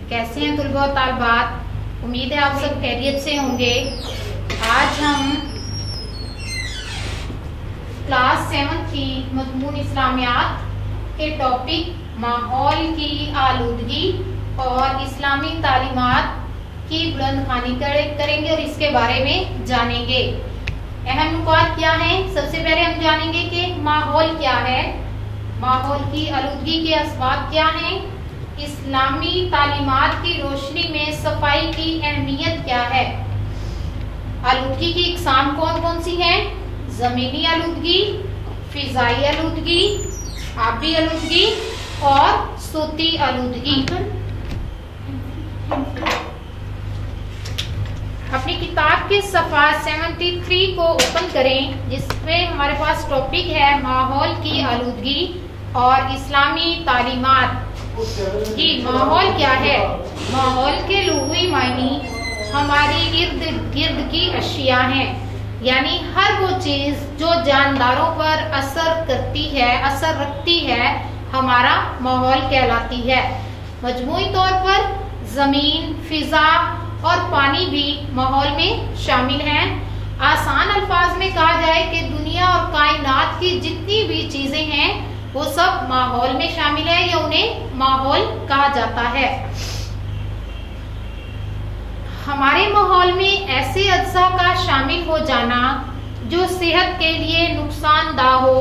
कैसे हैं तुलबा और तालबात? उम्मीद है आप सब खैरियत से होंगे। आज हम क्लास 7 की मज़मून इस्लामियात के टॉपिक माहौल की आलूदगी और इस्लामी तालीमात की बुलंदखानी करेंगे और इसके बारे में जानेंगे। अहम नुकात क्या हैं? सबसे पहले हम जानेंगे कि माहौल क्या है, माहौल की आलूदगी के असबाब क्या हैं, इस्लामी तालीमात की रोशनी में सफाई की अहमियत क्या है, आलूदगी की इकसाम कौन कौन सी हैं, जमीनी आलूदगी, फिजाई आलूदगी, आबी आलूदगी और सूती आलूदगी। अपनी किताब के सफ़ा 73 को ओपन करें, जिसमें हमारे पास टॉपिक है माहौल की आलूदगी और इस्लामी तालीमात। जी, माहौल क्या है? माहौल के लुग़वी मायने हमारी इर्द गिर्द की अशिया हैं, यानी हर वो चीज़ जो जानदारों पर असर करती है, असर रखती है, हमारा माहौल कहलाती है। मजमूई तौर पर ज़मीन, फिज़ा और पानी भी माहौल में शामिल हैं। आसान अल्फाज में कहा जाए कि दुनिया और कायनात की जितनी भी चीज़ें हैं वो सब माहौल में शामिल है या उन्हें माहौल कहा जाता है। हमारे माहौल में ऐसे अज्जा का शामिल हो जाना जो सेहत के लिए नुकसानदा हो,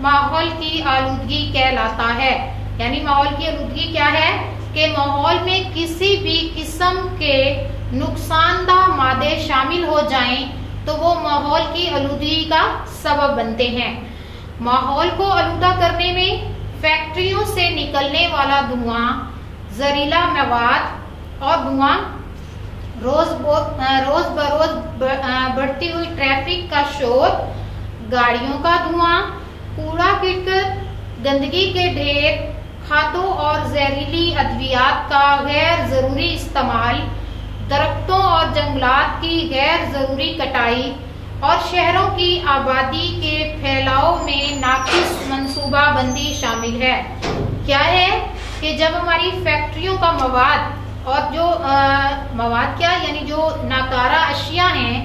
माहौल की आलूदगी कहलाता है। यानी माहौल की आलूदगी क्या है कि माहौल में किसी भी किस्म के नुकसानदा मादे शामिल हो जाएं तो वो माहौल की आलूदगी का सबब बनते हैं। माहौल को आलूदा करने में फैक्ट्रियों से निकलने वाला धुआं, जहरीला मवाद और धुआं, रोज बरोज बढ़ती हुई ट्रैफिक का शोर, गाड़ियों का धुआं, कूड़ा करकट, गंदगी के ढेर, खादों और जहरीली अद्वियात का गैर जरूरी इस्तेमाल, दरख्तों और जंगलात की गैर जरूरी कटाई और शहरों की आबादी के फैलाव में नाकिस मंसूबाबंदी शामिल है। क्या है कि जब हमारी फैक्ट्रियों का मवाद और जो मवाद क्या यानी जो नाकारा अशिया हैं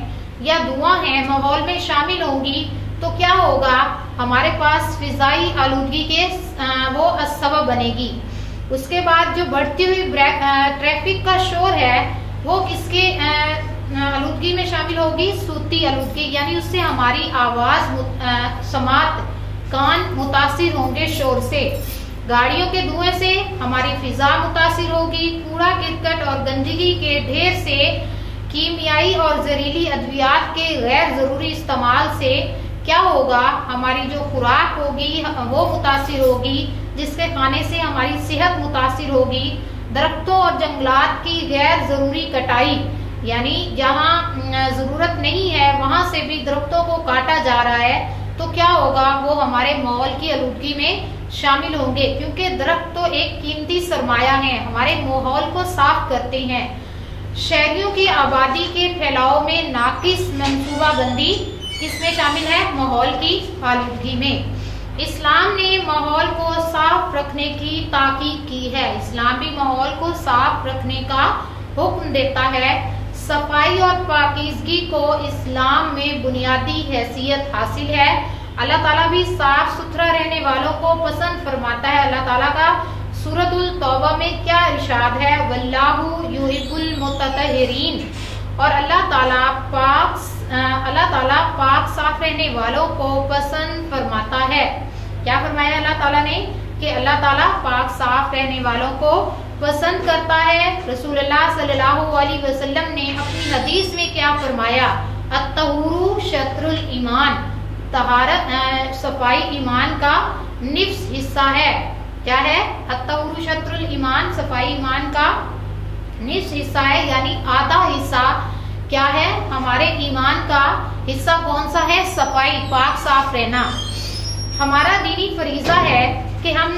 या धुआं हैं माहौल में शामिल होंगी तो क्या होगा, हमारे पास फिजाई आलूदगी के वो सबब बनेगी। उसके बाद जो बढ़ती हुई ट्रैफिक का शोर है वो किसके आलूदगी में शामिल होगी? सूती आलूदगी, यानी उससे हमारी आवाज समात कान मुतासिर होंगे शोर से। गाड़ियों के धुएं से हमारी फिजा मुतासिर होगी। कूड़ा करकट और गंदगी के ढेर से, कीमियाई और जहरीली अद्वियात के गैर जरूरी इस्तेमाल से क्या होगा, हमारी जो खुराक होगी वो मुतासिर होगी, जिसके खाने से हमारी सेहत मुतासिर होगी। दरख्तों और जंगलात की गैर जरूरी कटाई, यानी जहाँ जरूरत नहीं है वहां से भी दरख्तों को काटा जा रहा है तो क्या होगा, वो हमारे माहौल की आलूदगी में शामिल होंगे, क्योंकि दरख्त तो एक कीमती सरमाया है, हमारे माहौल को साफ करते हैं। शहरियों की आबादी के फैलाव में नाकिस मंसूबाबंदी किसमें शामिल है? माहौल की आलूदगी में। इस्लाम ने माहौल को साफ रखने की ताकीद की है। इस्लाम भी माहौल को साफ रखने का हुक्म देता है। सफाई और पाकीज़गी को इस्लाम में बुनियादी हैसियत हासिल है। अल्लाह ताला भी साफ सुथरा रहने वालों को पसंद फरमाता है। अल्लाह ताला का सूरतुल तौबा में क्या इरशाद है? वल्लाहु युहिब्बुल मुततहिरीन। और अल्लाह ताला पाक साफ रहने वालों को पसंद फरमाता है। क्या फरमाया अल्लाह ताला ने? कि अल्लाह ताला पाक साफ रहने वालों को पसंद करता है। रसूलुल्लाह सल्लल्लाहु अलैहि वसल्लम ने अपनी हदीस में क्या फरमाया? अत्तहुरु शत्रुल ईमान, तहारत सफाई ईमान का निफ्स हिस्सा है। क्या है? अत्तहुरु शत्रुल ईमान, सफाई ईमान का निफ्स हिस्सा है, यानी आधा हिस्सा क्या है? हमारे ईमान का हिस्सा कौन सा है? सफाई, पाक साफ रहना। हमारा दीनी फरीजा है कि हम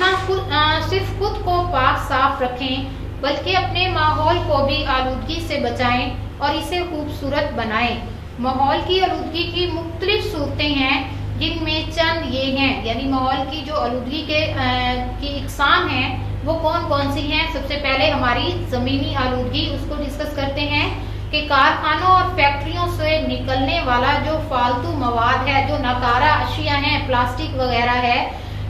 सिर्फ खुद को पाक साफ रखें बल्कि अपने माहौल को भी आलूदगी से बचाएं और इसे खूबसूरत बनाएं। माहौल की आलूदगी की मुख्तलिफ सूरतें हैं, जिनमें चंद ये हैं, यानी माहौल की जो आलूदगी की इकसाम हैं वो कौन कौन सी हैं। सबसे पहले हमारी जमीनी आलूदगी, उसको डिस्कस करते हैं कि कारखानों और फैक्ट्रियों से निकलने वाला जो फालतू मवाद है, जो नकारा अशिया हैं, प्लास्टिक वगैरह है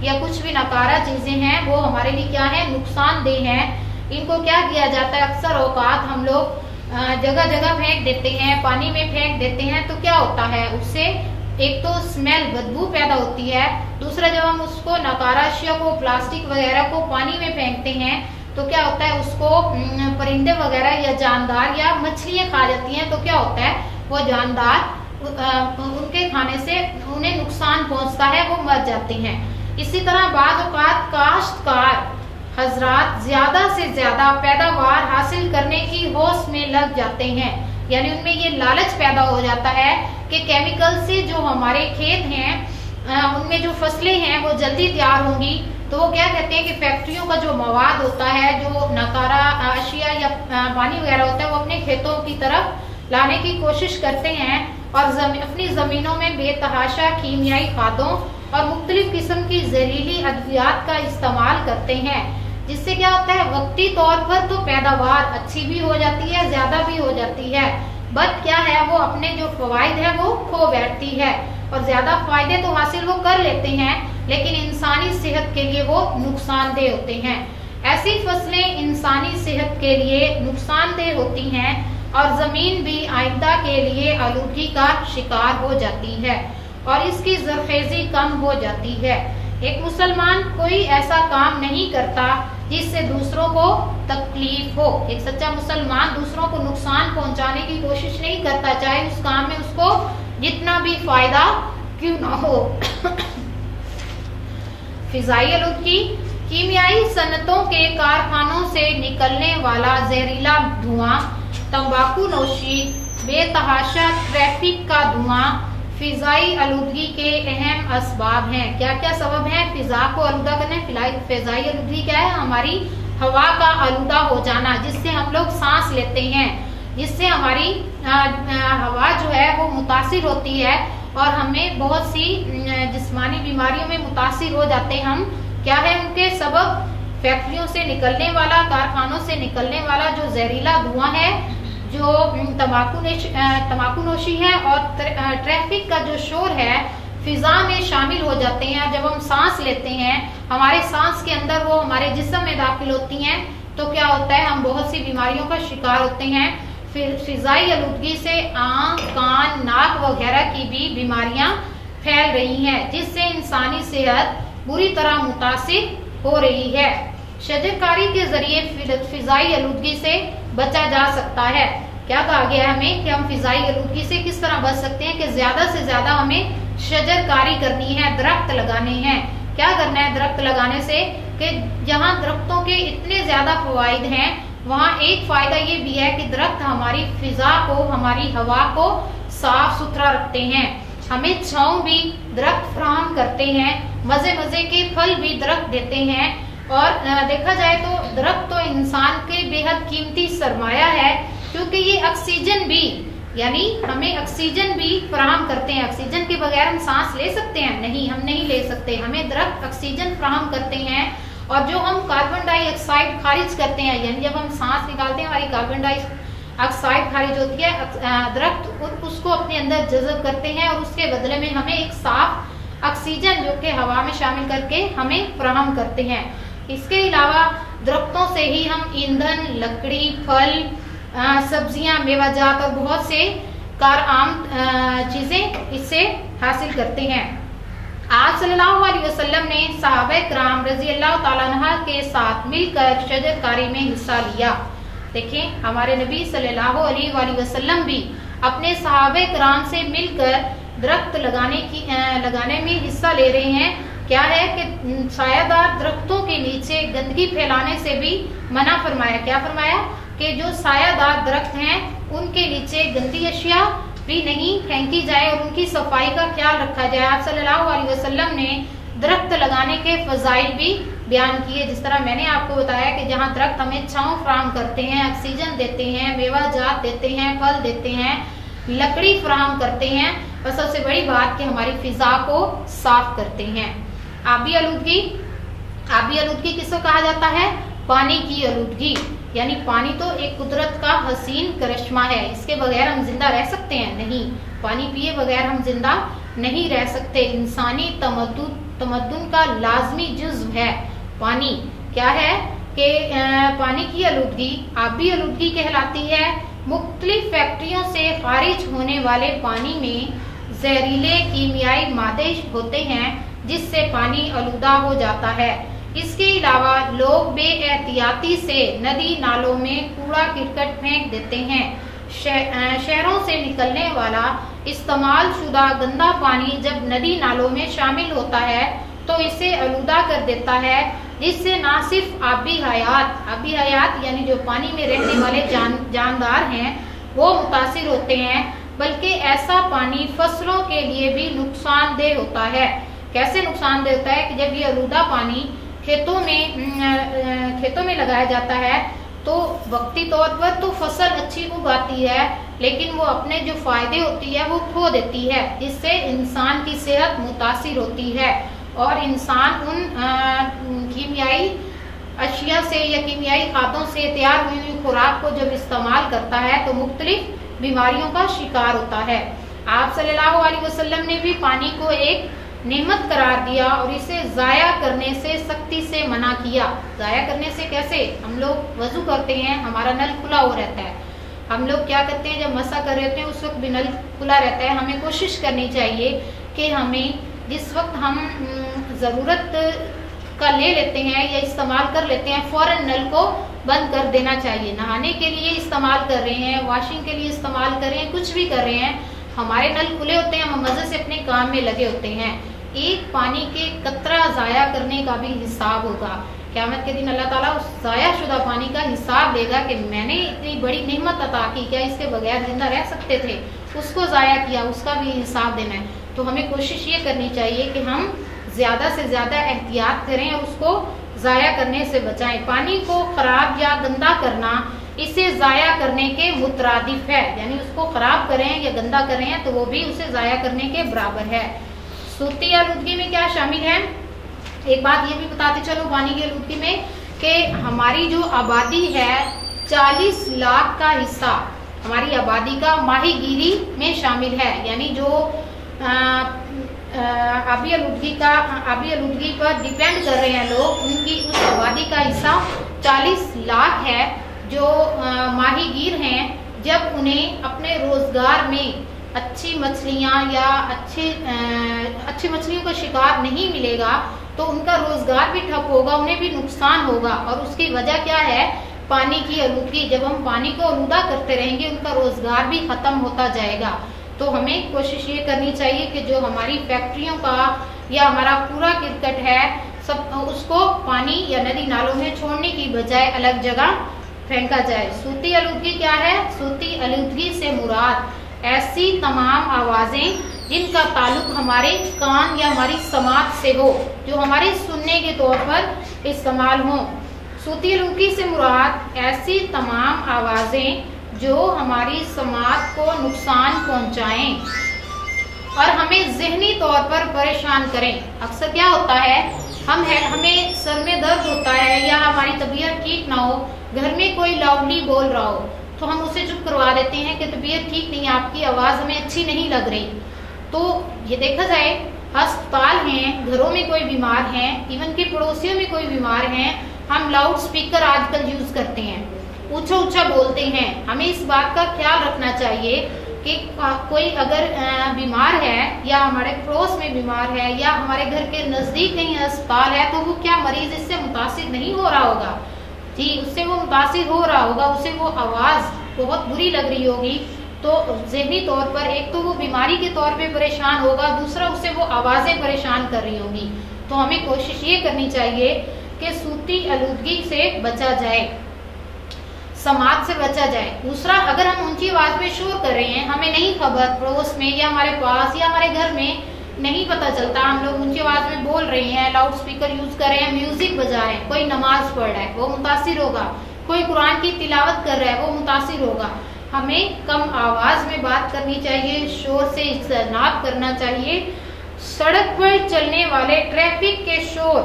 या कुछ भी नकारा चीजें हैं, वो हमारे लिए क्या है, नुकसानदेह हैं। इनको क्या किया जाता है, अक्सर औकात हम लोग जगह जगह फेंक देते हैं, पानी में फेंक देते हैं, तो क्या होता है, उससे एक तो स्मेल, बदबू पैदा होती है। दूसरा, जब हम उसको नकारा अशिया को, प्लास्टिक वगैरह को पानी में फेंकते हैं तो क्या होता है, उसको परिंदे वगैरह या जानदार या मछलियां खा जाती हैं, तो क्या होता है, वो जानदार उनके खाने से उन्हें नुकसान पहुंचता है, वो मर जाते हैं। इसी तरह बाज़ औक़ात काश्तकार हजरात ज्यादा से ज्यादा पैदावार हासिल करने की होश में लग जाते हैं, यानी उनमें ये लालच पैदा हो जाता है कि केमिकल से जो हमारे खेत हैं उनमें जो फसलें हैं वो जल्दी तैयार होंगी, तो वो क्या कहते हैं कि फैक्ट्रियों का जो मवाद होता है, जो नकारा अशिया या पानी वगैरह होता है, वो अपने खेतों की तरफ लाने की कोशिश करते हैं और अपनी जमीनों में बेतहाशा कीमियाई खादों और मुख्तलिफ किस्म की जहरीली अद्वियात का इस्तेमाल करते हैं, जिससे क्या होता है, वक्ती तौर पर तो पैदावार अच्छी भी हो जाती है, ज्यादा भी हो जाती है, बट क्या है, वो अपने जो फवायद है वो खो बैठती है और ज्यादा फायदे तो हासिल वो कर लेते हैं, लेकिन इंसानी सेहत के लिए वो नुकसानदेह होते हैं। ऐसी फसलें इंसानी सेहत के लिए नुकसानदेह होती हैं और जमीन भी आइंदा के लिए आलूदगी का शिकार हो जाती है और इसकी ज़रखेज़ी कम हो जाती है। एक मुसलमान कोई ऐसा काम नहीं करता जिससे दूसरों को तकलीफ हो। एक सच्चा मुसलमान दूसरों को नुकसान पहुंचाने की कोशिश नहीं करता, चाहे उस काम में उसको जितना भी फायदा क्यों ना हो। फिजाई आलूदगी, कीमियाई सनतों के कारखानों से निकलने वाला जहरीला धुआं, तंबाकू नोशी, बेतहाशा ट्रैफिक का धुआं फिजाई आलूदगी के अहम असबाब हैं। क्या क्या सबब हैं फिजा को आलूदा करने? फिजाई आलूदगी क्या है? हमारी हवा का आलूदा हो जाना, जिससे हम लोग सांस लेते हैं, जिससे हमारी हवा जो है वो मुतासिर होती है और हमें बहुत सी जिस्मानी बीमारियों में मुतासिर हो जाते हैं हम। क्या है उनके सबब? फैक्ट्रियों से निकलने वाला, कारखानों से निकलने वाला जो जहरीला धुआं है, जो तंबाकू नोशी है और ट्रैफिक का जो शोर है, फिजा में शामिल हो जाते हैं। जब हम सांस लेते हैं, हमारे सांस के अंदर वो हमारे जिस्म में दाखिल होती हैं, तो क्या होता है, हम बहुत सी बीमारियों का शिकार होते हैं। फिर फिजाई आलूदगी से आंख, कान, नाक वगैरह की भी बीमारियां फैल रही हैं, जिससे इंसानी सेहत बुरी तरह मुतासिर हो रही है। शजरकारी के जरिए फिजाई आलूदगी से बचा जा सकता है। क्या कहा गया है हमें कि हम फिजाई आलूदगी से किस तरह बच सकते हैं? कि ज्यादा से ज्यादा हमें शजरकारी करनी है, दरख्त लगाने हैं। क्या करना है दरख्त लगाने से? कि जहाँ दरख्तों के इतने ज्यादा फवाइद हैं, वहाँ एक फायदा ये भी है कि दरख्त हमारी फिजा को, हमारी हवा को साफ सुथरा रखते हैं, हमें छांव भी दरख्त फराहम करते हैं, मजे मजे के फल भी दरख्त देते हैं। और देखा जाए तो दरख्त तो इंसान के बेहद कीमती सरमाया है, क्योंकि ये ऑक्सीजन भी, यानी हमें ऑक्सीजन भी फराहम करते हैं। ऑक्सीजन के बगैर हम सांस ले सकते हैं? नहीं, हम नहीं ले सकते। हमें दरख्त ऑक्सीजन फराहम करते हैं और जो हम कार्बन डाइऑक्साइड खारिज करते हैं, यानी जब हम सांस निकालते हैं हमारी कार्बन डाइऑक्साइड खारिज होती है, दरख्त उसको अपने अंदर जज़ब करते हैं और उसके बदले में हमें एक साफ ऑक्सीजन जो कि हवा में शामिल करके हमें फराहम करते हैं। इसके अलावा दरख्तों से ही हम ईंधन, लकड़ी, फल, सब्जियां, मेवाजात और बहुत से कारआम चीजें इससे हासिल करते हैं। आप सल्लल्लाहु अलैहि वसल्लम ने सहाबा किराम रजी अल्लाह तआला अन्हा के साथ मिलकर शजरकारी में हिस्सा लिया। देखें, हमारे नबी सल्लल्लाहु अलैहि वसल्लम भी अपने सहाबा किराम से मिलकर दरख्त लगाने में हिस्सा ले रहे हैं। क्या है कि सायादार दरख्तों के नीचे गंदगी फैलाने से भी मना फरमाया। क्या फरमाया? कि जो सायादार दरख्त हैं उनके नीचे गंदी अशिया भी नहीं फेंकी जाए और उनकी सफाई का ख्याल रखा जाए। आप सल्लल्लाहु अलैहि वसल्लम ने दरख्त लगाने के फजाइल भी बयान किए। जिस तरह मैंने आपको बताया कि जहाँ दरख्त हमें छांव फराहम करते हैं, ऑक्सीजन देते हैं, मेवाजात देते हैं, फल देते हैं, लकड़ी फराहम करते हैं, और सबसे बड़ी बात कि हमारी फिजा को साफ करते हैं। आबी आलूदगी, आबी आलूदगी किसको कहा जाता है? पानी की आलूदगी। यानी पानी तो एक कुदरत का हसीन करिश्मा है, इसके बगैर हम जिंदा रह सकते हैं? नहीं, पानी पिए बगैर हम जिंदा नहीं रह सकते। इंसानी तमद्दुन का लाजमी जुज़्व है पानी। क्या है कि पानी की आलूदगी आबी आलूदगी कहलाती है। मुख्तलिफ फैक्ट्रियों से खारिज होने वाले पानी में जहरीले कीमियाई मादे होते हैं जिससे पानी आलूदा हो जाता है। इसके अलावा लोग बेएहतियाती से नदी नालों में कूड़ा करकट फेंक देते हैं। शहरों से निकलने वाला इस्तेमाल शुदा गंदा पानी जब नदी नालों में शामिल होता है तो इसे आलूदा कर देता है, जिससे ना सिर्फ आबी हयात यानी जो पानी में रहने वाले जानदार हैं वो मुतासिर होते हैं, बल्कि ऐसा पानी फसलों के लिए भी नुकसानदेह होता है। कैसे नुकसानदेह होता है कि जब ये आलूदा पानी खेतों में लगाया जाता है तो वक्ती तौर पर तो फसल अच्छी उगाती है, लेकिन वो अपने जो फायदे होती है वो खो देती है, जिससे इंसान की सेहत मुतासिर होती है और इंसान उन कीमियाई अशिया से या कीमियाई खादों से तैयार हुई हुई खुराक को जब इस्तेमाल करता है तो मुख्तलिफ बीमारियों का शिकार होता है। आप सल्लल्लाहु अलैहि वसल्लम ने भी पानी को एक नेमत करार दिया और इसे जाया करने से सख्ती से मना किया। जाया करने से कैसे? हम लोग वजू करते हैं, हमारा नल खुला हो रहता है, हम लोग क्या करते हैं जब मसा कर रहे होते हैं उस वक्त भी नल खुला रहता है। हमें कोशिश करनी चाहिए कि हमें जिस वक्त हम ज़रूरत का ले लेते हैं या इस्तेमाल कर लेते हैं फौरन नल को बंद कर देना चाहिए। नहाने के लिए इस्तेमाल कर रहे हैं, वॉशिंग के लिए इस्तेमाल कर रहे हैं, कुछ भी कर रहे हैं, हमारे नल खुले होते हैं, हम मजे से अपने काम में लगे होते हैं। एक पानी के कतरा जाया करने का भी हिसाब होगा। क़यामत के दिन अल्लाह ताला उस जाया शुदा पानी का हिसाब देगा कि मैंने इतनी बड़ी नेमत अता की, क्या इसके बगैर जिंदा रह सकते थे? उसको जाया किया, उसका भी हिसाब देना है। तो हमें कोशिश ये करनी चाहिए कि हम ज्यादा से ज्यादा एहतियात करें और उसको जाया करने से बचाएं। पानी को खराब या गंदा करना इसे जाया करने के मुतरादिफ है, यानी उसको खराब करें या गंदा करें तो वो भी उसे जाया करने के बराबर है। सूती आलूदगी में क्या शामिल है? एक बात ये भी बताते चलो पानी की आलूदगी में कि हमारी जो आबादी है 40 लाख का हिस्सा हमारी आबादी का माहीगीरी में शामिल है। यानी जो आबी आलूदगी पर डिपेंड कर रहे हैं लोग, उनकी उस आबादी का हिस्सा 40 लाख है जो माहीगीर हैं। जब उन्हें अपने रोजगार में अच्छी मछलियां या अच्छी मछलियों का शिकार नहीं मिलेगा तो उनका रोजगार भी ठप होगा, उन्हें भी नुकसान होगा। और उसकी वजह क्या है? पानी की आलूदगी। जब हम पानी को आलूदा करते रहेंगे उनका रोजगार भी खत्म होता जाएगा। तो हमें कोशिश ये करनी चाहिए कि जो हमारी फैक्ट्रियों का या हमारा कूड़ा करकट है सब उसको पानी या नदी नालों में छोड़ने की बजाय अलग जगह फेंका जाए। सूती आलूदगी क्या है? सूती आलूदगी से मुराद ऐसी तमाम आवाजें जिनका ताल्लुक हमारे कान या हमारी समात से हो, जो हमारे सुनने के तौर पर इस्तेमाल हो। सूती आलूदगी से मुराद ऐसी तमाम आवाजें जो हमारी समात को नुकसान पहुंचाएं और हमें जहनी तौर पर परेशान करें। अक्सर क्या होता है हमें सर में दर्द होता है या हमारी तबीयत ठीक ना हो, घर में कोई लाउडली बोल रहा हो तो हम उसे चुप करवा देते हैं कि तबीयत ठीक नहीं है, आपकी आवाज हमें अच्छी नहीं लग रही। तो ये देखा जाए अस्पताल हैं, घरों में कोई बीमार है, इवन के पड़ोसियों में कोई बीमार है, हम लाउड स्पीकर आजकल यूज करते हैं, ऊंचा ऊंचा बोलते हैं। हमें इस बात का ख्याल रखना चाहिए कि कोई अगर बीमार है या हमारे पड़ोस में बीमार है या हमारे घर के नजदीक कहीं अस्पताल है तो वो क्या मरीज इससे मुतासिर नहीं हो रहा होगा? जी, उससे वो मुतासिर हो रहा होगा, उसे वो आवाज बहुत बुरी लग रही होगी। तो ज़हनी तौर पर एक तो वो बीमारी के तौर पे परेशान होगा, दूसरा उसे वो आवाजें परेशान कर रही होंगी। तो हमें कोशिश ये करनी चाहिए कि सूती आलूदगी से बचा जाए, समाज से बचा जाए। दूसरा, अगर हम ऊंची आवाज में शोर कर रहे हैं, हमें नहीं खबर, पड़ोस में या हमारे पास या हमारे घर में नहीं पता चलता, हम लोग ऊंची आवाज में बोल रहे हैं, लाउड स्पीकर यूज कर रहे हैं, म्यूजिक बजा रहे हैं, कोई नमाज पढ़ रहा है वो मुतासिर होगा, कोई कुरान की तिलावत कर रहा है वो मुतासिर होगा। हमें कम आवाज में बात करनी चाहिए, शोर से इज्तनाब करना चाहिए। सड़क पर चलने वाले ट्रैफिक के शोर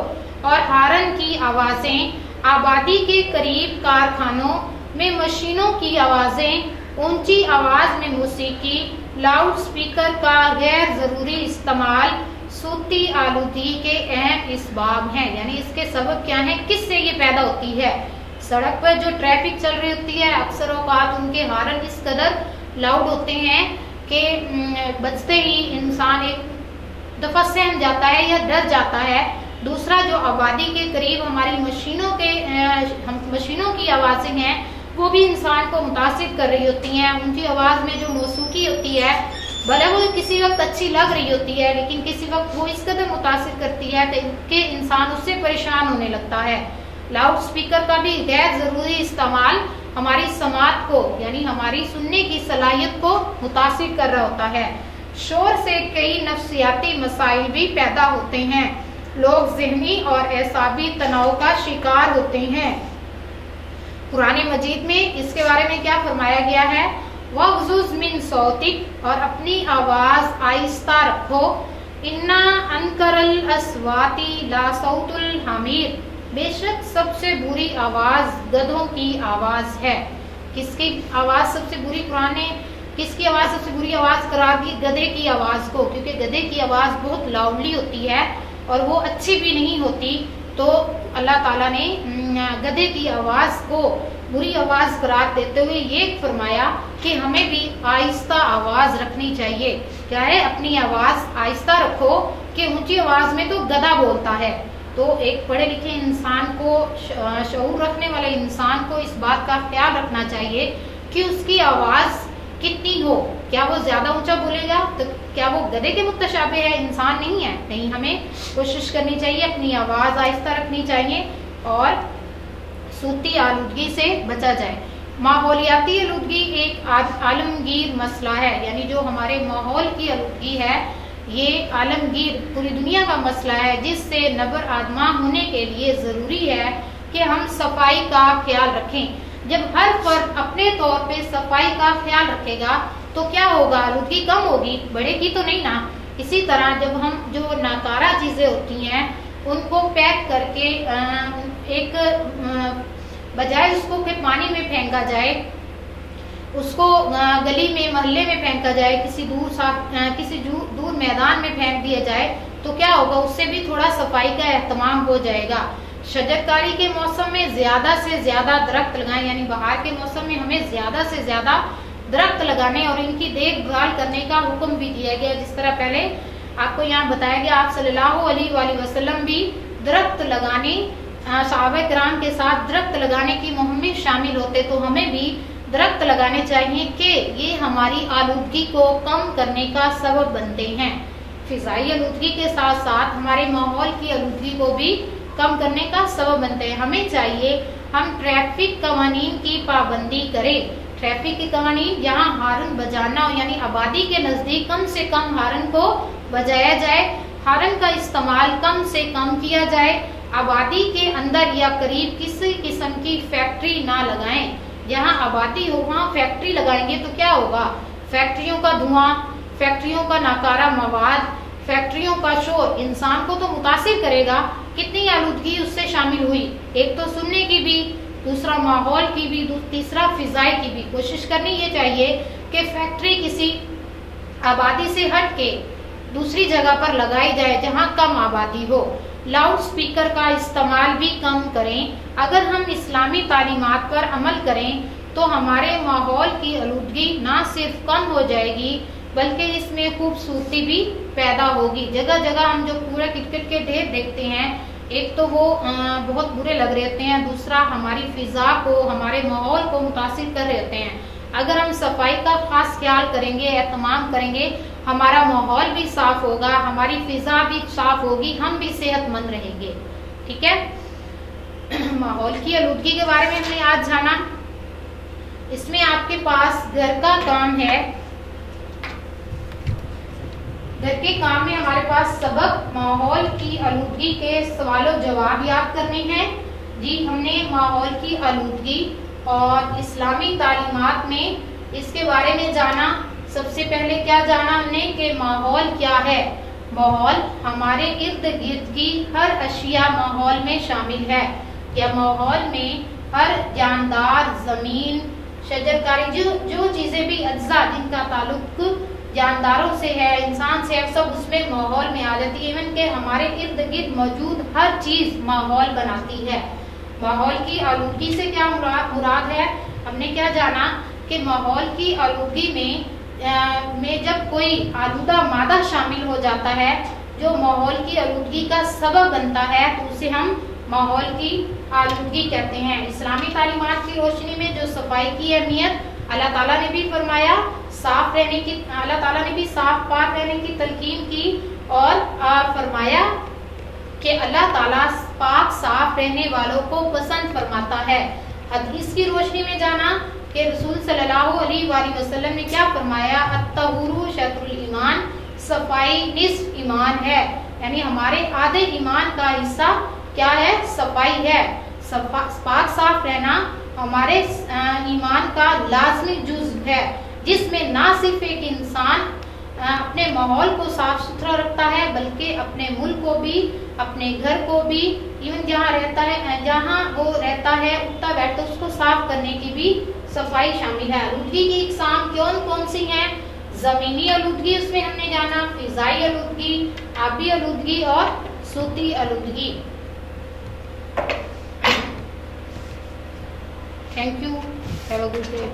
और हॉर्न की आवाजें, आबादी के करीब कारखानों में मशीनों की आवाजें, ऊंची आवाज में मौसीकी, लाउड स्पीकर का गैर जरूरी इस्तेमाल सूती आलूदगी के अहम इसबाब हैं। यानी इसके सबब क्या हैं, किससे ये पैदा होती है। सड़क पर जो ट्रैफिक चल रही होती है, अक्सर औकात उनके हॉर्न इस कदर लाउड होते हैं कि बजते ही इंसान एक दफा सहम जाता है या डर जाता है। दूसरा, जो आबादी के करीब हमारी मशीनों की आवाजें हैं वो भी इंसान को मुतासिर कर रही होती हैं। उनकी आवाज में जो मौसीकी होती है, भले वो किसी वक्त अच्छी लग रही होती है, लेकिन किसी वक्त वो इस कदर मुतासिर करती है कि इंसान उससे परेशान होने लगता है। लाउड स्पीकर का भी गैर जरूरी इस्तेमाल हमारी समात को, यानी हमारी सुनने की सलाहियत को मुतासिर कर रहा होता है। शोर से कई नफ्सियाती मसाइल भी पैदा होते हैं। लोग ज़हनी और एसाबी तनाव का शिकार होते हैं। कुरान मजीद में इसके बारे में क्या फरमाया गया है, वग़्ज़ुज़ मिन सौतिक, और अपनी आवाज आहिस्ता रखो, इन्ना अनकरल अस्वाती ला सौतुल हमीर, बेशक सबसे बुरी आवाज गधों की आवाज है। किसकी आवाज सबसे बुरी, कुरान ने किसकी आवाज सबसे बुरी आवाज करार दी, गधे की आवाज को, क्योंकि गधे की आवाज बहुत लाउडली होती है और वो अच्छी भी नहीं होती। तो अल्लाह ताला ने गधे की आवाज को बुरी आवाज करार देते हुए ये फरमाया कि हमें भी आहिस्ता आवाज रखनी चाहिए। क्या है, अपनी आवाज आहिस्ता रखो, कि ऊंची आवाज में तो गधा बोलता है। तो एक पढ़े लिखे इंसान को, शऊर रखने वाले इंसान को इस बात का ख्याल रखना चाहिए कि उसकी आवाज कितनी हो। क्या वो ज्यादा ऊंचा बोलेगा तो क्या वो गधे के मुतशाबे है, इंसान नहीं है। नहीं, हमें कोशिश करनी चाहिए, अपनी आवाज आहिस्ता रखनी चाहिए और सूती आलूदगी से बचा जाए। माहौलियाती आलूदगी एक आलमगीर मसला है, यानी जो हमारे माहौल की आलूदगी है ये आलमगीर पूरी दुनिया का मसला है, जिससे नबर आदमा होने के लिए जरूरी है कि हम सफाई का ख्याल रखें। जब हर फर्द अपने तौर पे सफाई का ख्याल रखेगा तो क्या होगा, आलूदगी कम होगी, बढ़ेगी तो नहीं ना। इसी तरह जब हम जो नाकारा चीजें होती हैं उनको पैक करके एक बजाय उसको फिर पानी में फेंका जाए, उसको गली में मोहल्ले में फेंका जाए, किसी दूर मैदान में फेंक दिया जाए, तो क्या होगा, उससे भी थोड़ा सफाई का एहतमाम हो जाएगा। शजरकारी के मौसम में ज्यादा से ज्यादा दरख्त लगाएं, यानी बहार के मौसम में हमें ज्यादा से ज्यादा दरख्त लगाने और इनकी देखभाल करने का हुक्म भी दिया गया। जिस तरह पहले आपको यहाँ बताया गया, आप सल्लल्लाहु अलैहि वसल्लम भी दरख्त लगाने, सहाबा किराम के साथ दरख्त लगाने की मुहिम में शामिल होते, तो हमें भी दरख्त लगाने चाहिए कि ये हमारी आलूदगी को कम करने का सबब बनते हैं। फिजाई आलूदगी के साथ साथ हमारे माहौल की आलूदगी को भी कम करने का सबब बनते हैं। हमें चाहिए हम ट्रैफिक कवानीन की पाबंदी करें। ट्रैफिक के कवानीन, जहाँ हॉर्न बजाना हो, यानी आबादी के नजदीक कम से कम हॉर्न को बजाया जाए, हॉर्न का इस्तेमाल कम से कम किया जाए। आबादी के अंदर या करीब किसी किस्म की फैक्ट्री ना लगाएं। जहाँ आबादी हो वहाँ फैक्ट्री लगाएंगे तो क्या होगा, फैक्ट्रियों का धुआं, फैक्ट्रियों का नाकारा मवाद, फैक्ट्रियों का शोर इंसान को तो मुतासिर करेगा। कितनी आलूदगी उससे शामिल हुई, एक तो सुनने की भी, दूसरा माहौल की भी, तीसरा फिजाई की भी। कोशिश करनी ये चाहिए कि फैक्ट्री किसी आबादी से हट के दूसरी जगह पर लगाई जाए जहाँ कम आबादी हो। लाउड स्पीकर का इस्तेमाल भी कम करें। अगर हम इस्लामी तालीमात पर अमल करें तो हमारे माहौल की आलूदगी ना सिर्फ कम हो जाएगी बल्कि इसमें खूबसूरती भी पैदा होगी। जगह जगह हम जो कूड़ा किटकिट के ढेर देखते हैं, एक तो वो बहुत बुरे लग रहे होते हैं, दूसरा हमारी फिजा को, हमारे माहौल को मुतासिर कर रहे होते हैं। अगर हम सफाई का खास ख्याल करेंगे, एहतमाम करेंगे, हमारा माहौल भी साफ होगा, हमारी फिजा भी साफ होगी, हम भी सेहतमंद रहेंगे। ठीक है, माहौल की आलूदगी के बारे में हमने आज जाना। इसमें आपके पास घर का काम है। घर के काम में हमारे पास सबक माहौल की आलूदगी के सवालों जवाब याद करने हैं। जी, हमने माहौल की आलूदगी और इस्लामी तालीमात में इसके बारे में जाना। सबसे पहले क्या जाना हमने कि माहौल क्या है। ماحول ہمارے ارد گرد کی ہر اشیاء ماحول میں شامل ہے، یا ماحول میں ہر جاندار، زمین، شجرکاری، جو چیزیں بھی اجزاء جن کا تعلق جانداروں سے ہے، انسان سے ہے، سب اس میں ماحول میں آ جاتی ہے۔ ایون کہ ہمارے ارد گرد موجود ہر چیز ماحول بناتی ہے۔ ماحول کی آلودگی سے کیا مراد ہے؟ ہم نے کیا جانا کہ ماحول کی آلودگی میں جب کوئی آلودہ مادہ شامل ہو جاتا ہے جو ماحول کی آلودگی کا سبب بنتا ہے تو اسے ہم ماحول کی آلودگی کہتے ہیں۔ اسلامی تعلیمات کی روشنی میں جو صفائی کی اہمیت اللہ تعالیٰ نے بھی فرمایا، اللہ تعالیٰ نے بھی صاف پاک رہنے کی تلقین کی، اور فرمایا کہ اللہ تعالیٰ پاک صاف رہنے والوں کو پسند فرماتا ہے۔ حدیث کی روشنی میں جانا کہ رسول صلی اللہ علیہ وآلہ وسلم نے کیا فرمایا، الطہور شطر الایمان، صفائی نصف ایمان ہے، یعنی ہمارے آدھے ایمان کا حصہ کیا ہے؟ صفائی ہے۔ پاک صاف رہنا ہمارے ایمان کا لازمی جزو ہے، جس میں نہ صرف ایک انسان اپنے ماحول کو صاف ستھرا رکھتا ہے بلکہ اپنے ملک کو بھی، اپنے گھر کو بھی، ایون جہاں وہ رہتا ہے اٹھتا بیٹھتا اس کو صاف کرنے کی بھی صفائی شامل ہے۔ آلودگی کی اقسام کون سی ہیں؟ زمینی آلودگی، اس میں ہم نے جانا فضائی آلودگی، آبی آلودگی اور صوتی آلودگی۔ Thank you, have a good day.